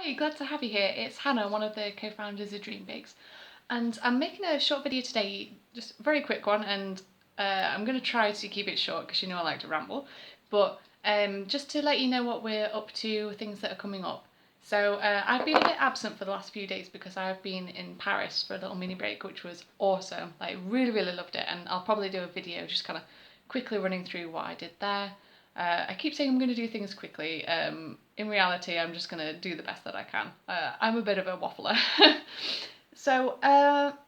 Hi, glad to have you here. It's Hannah, one of the co-founders of dreambakes, and I'm making a short video today, just a very quick one, and I'm going to try to keep it short because you know I like to ramble, but just to let you know what we're up to, things that are coming up. So I've been a bit absent for the last few days because I've been in Paris for a little mini break, which was awesome. Like, really loved it, and I'll probably do a video just kind of quickly running through what I did there. I keep saying I'm going to do things quickly. In reality, I'm just going to do the best that I can. I'm a bit of a waffler. So,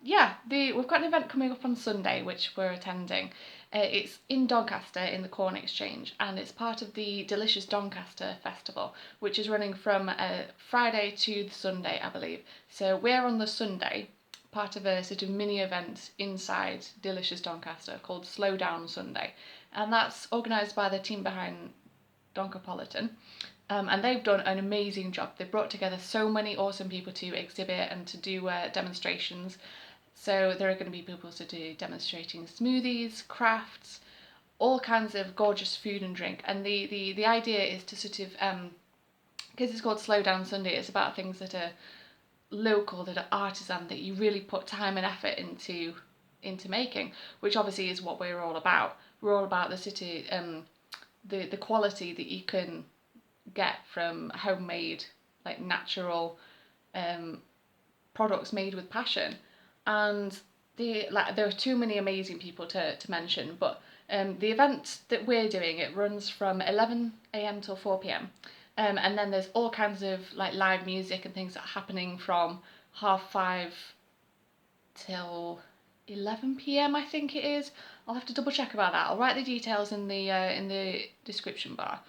yeah, we've got an event coming up on Sunday, which we're attending. It's in Doncaster in the Corn Exchange, and it's part of the Delicious Doncaster Festival, which is running from Friday to the Sunday, I believe. So we're on the Sunday, part of a sort of mini event inside Delicious Doncaster called Slow Down Sunday, and that's organised by the team behind Doncapolitan. And they've done an amazing job. They've brought together so many awesome people to exhibit and to do demonstrations. So there are going to be people to do demonstrating smoothies, crafts, all kinds of gorgeous food and drink. And the idea is to sort of, because it's called Slow Down Sunday, it's about things that are local, that are artisan, that you really put time and effort into making, which obviously is what we're all about. We're all about the city, the quality that you can get from homemade, like natural products made with passion. And there are too many amazing people to mention, but the event that we're doing, it runs from 11 a.m. till 4 p.m. And then there's all kinds of like live music and things that are happening from 5:30 till 11 p.m. I think it is. I'll have to double check about that. I'll write the details in the description bar.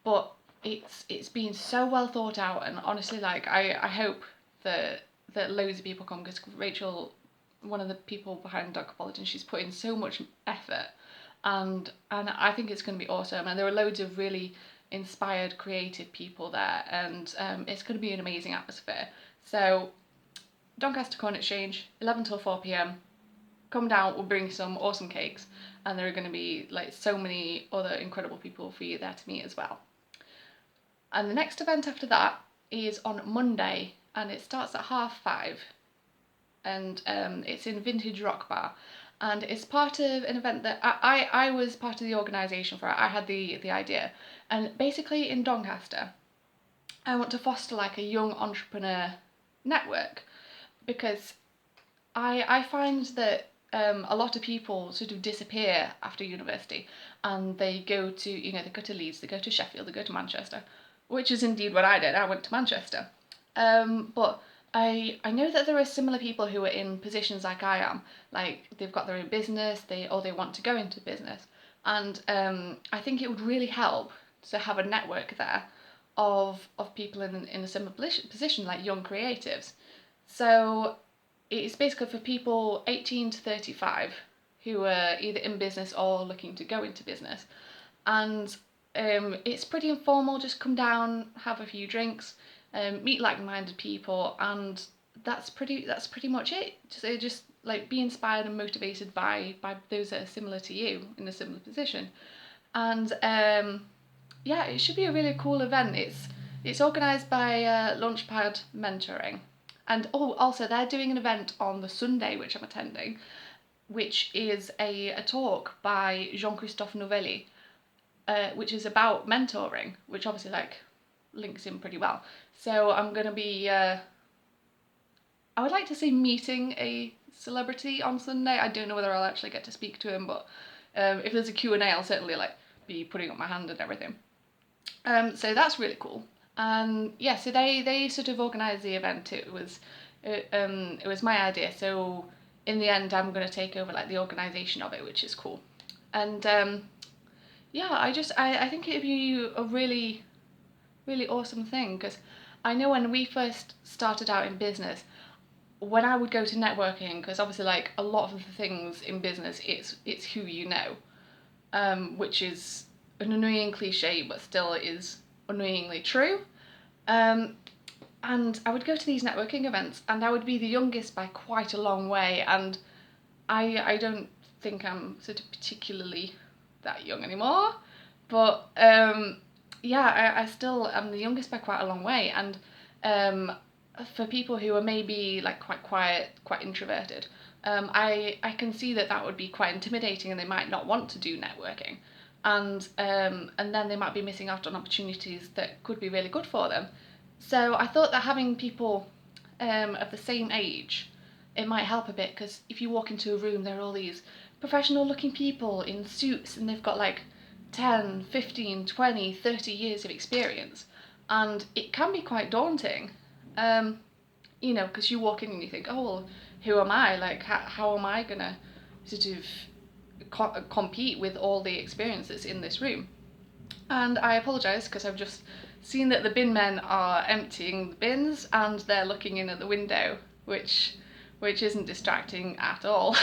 But it's been so well thought out, and honestly, like I hope that loads of people come, because Rachel, one of the people behind Doncapolitan, she's put in so much effort, and I think it's going to be awesome. And there are loads of really inspired, creative people there, and it's going to be an amazing atmosphere. So Doncaster Corn Exchange, 11 till 4 p.m. Come down, we'll bring some awesome cakes, and there are going to be like so many other incredible people for you there to meet as well. And the next event after that is on Monday, and it starts at 5:30, and it's in Vintage Rock Bar, and it's part of an event that I was part of the organisation for it. I had the idea, and basically in Doncaster, I want to foster like a young entrepreneur network, because I find that a lot of people sort of disappear after university, and they go to, they go to Leeds, they go to Sheffield, they go to Manchester, which is indeed what I did. I went to Manchester. But I know that there are similar people who are in positions like I am, like they've got their own business, they want to go into business, and I think it would really help to have a network there of people in a similar position, like young creatives. So it's basically for people 18 to 35 who are either in business or looking to go into business, and it's pretty informal. Just come down, have a few drinks, meet like-minded people, and that's pretty much it. Just like be inspired and motivated by those that are similar to you, in a similar position. And yeah, it should be a really cool event. It's organised by Launchpad Mentoring, and also they're doing an event on the Sunday, which I'm attending, which is a talk by Christophe Novelli, which is about mentoring, which obviously like links in pretty well. So I'm going to be, I would like to say meeting a celebrity on Sunday. I don't know whether I'll actually get to speak to him, but if there's a Q&A, I'll certainly like be putting up my hand and everything. So that's really cool. And yeah, so they sort of organised the event. It was my idea. So in the end, I'm going to take over like the organisation of it, which is cool. And yeah, I think it'd be a really awesome thing, because I know when we first started out in business, when I would go to networking, because obviously like a lot of the things in business, it's who you know, which is an annoying cliche, but still is annoyingly true. And I would go to these networking events, and I would be the youngest by quite a long way, and I don't think I'm sort of particularly that young anymore, but yeah, I still am the youngest by quite a long way, and For people who are maybe like quite quiet, quite introverted, I can see that that would be quite intimidating, and they might not want to do networking, and then they might be missing out on opportunities that could be really good for them. So I thought that having people of the same age, it might help a bit, because if you walk into a room, there are all these professional looking people in suits, and they've got like 10, 15, 20, 30 years of experience, and it can be quite daunting. You know, because you walk in and you think, oh, well, who am I? Like, how am I gonna sort of compete with all the experience that's in this room? And I apologise, because I've just seen that the bin men are emptying the bins and they're looking in at the window, which isn't distracting at all.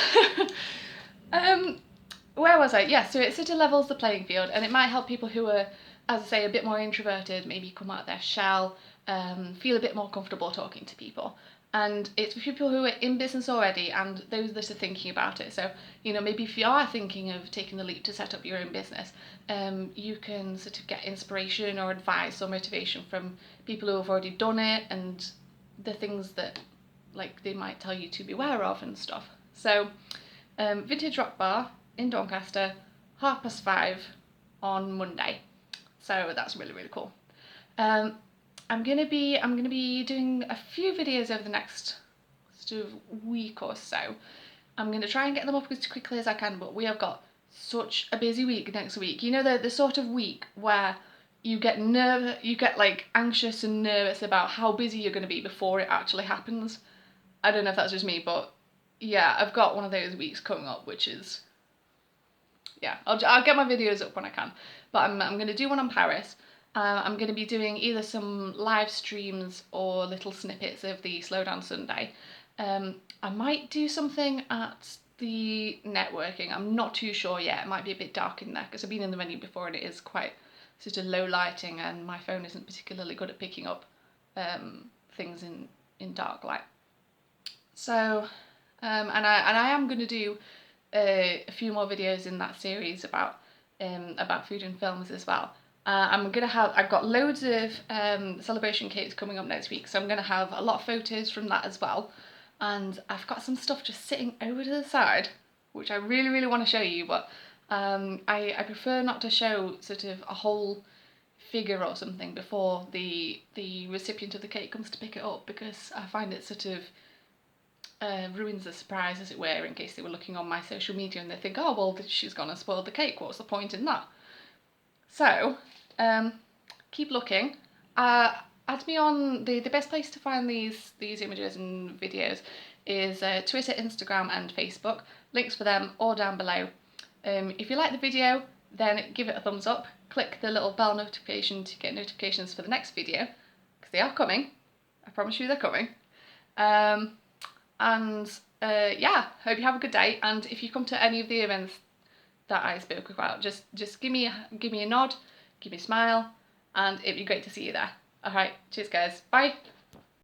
Where was I? Yeah, so it sort of levels the playing field, and it might help people who are, as I say, a bit more introverted, maybe come out of their shell, feel a bit more comfortable talking to people. And it's for people who are in business already and those that are thinking about it. So, you know, maybe if you are thinking of taking the leap to set up your own business, you can sort of get inspiration or advice or motivation from people who have already done it, and the things that like they might tell you to beware of and stuff. So, Vintage Rock Bar in Doncaster, 5:30 on Monday. So that's really, really cool. I'm gonna be doing a few videos over the next sort of week or so. I'm gonna try and get them up as quickly as I can, but we have got such a busy week next week. You know, the sort of week where you get like anxious and nervous about how busy you're gonna be before it actually happens. I don't know if that's just me, but yeah, I've got one of those weeks coming up, which is, yeah, I'll get my videos up when I can. But I'm going to do one on Paris. I'm going to be doing either some live streams or little snippets of the Slowdown Sunday. I might do something at the networking. I'm not too sure yet. It might be a bit dark in there, because I've been in the venue before and it is quite sort of low lighting, and my phone isn't particularly good at picking up things in dark light. So, and I am going to do a few more videos in that series about food and films as well. I've got loads of celebration cakes coming up next week, so I'm gonna have a lot of photos from that as well. And I've got some stuff just sitting over to the side, which I really, really want to show you, but I prefer not to show sort of a whole figure or something before the recipient of the cake comes to pick it up, because I find it sort of ruins the surprise, as it were, in case they were looking on my social media and they think, oh, well, she's gone and spoiled the cake, what's the point in that? So, keep looking. Add me on, the best place to find these images and videos is Twitter, Instagram and Facebook. Links for them all down below. If you like the video, then give it a thumbs up. Click the little bell notification to get notifications for the next video, because they are coming. I promise you they're coming. Yeah, hope you have a good day, and if you come to any of the events that I spoke about, just give me a nod, give me a smile, and it'd be great to see you there. Alright, cheers guys, bye!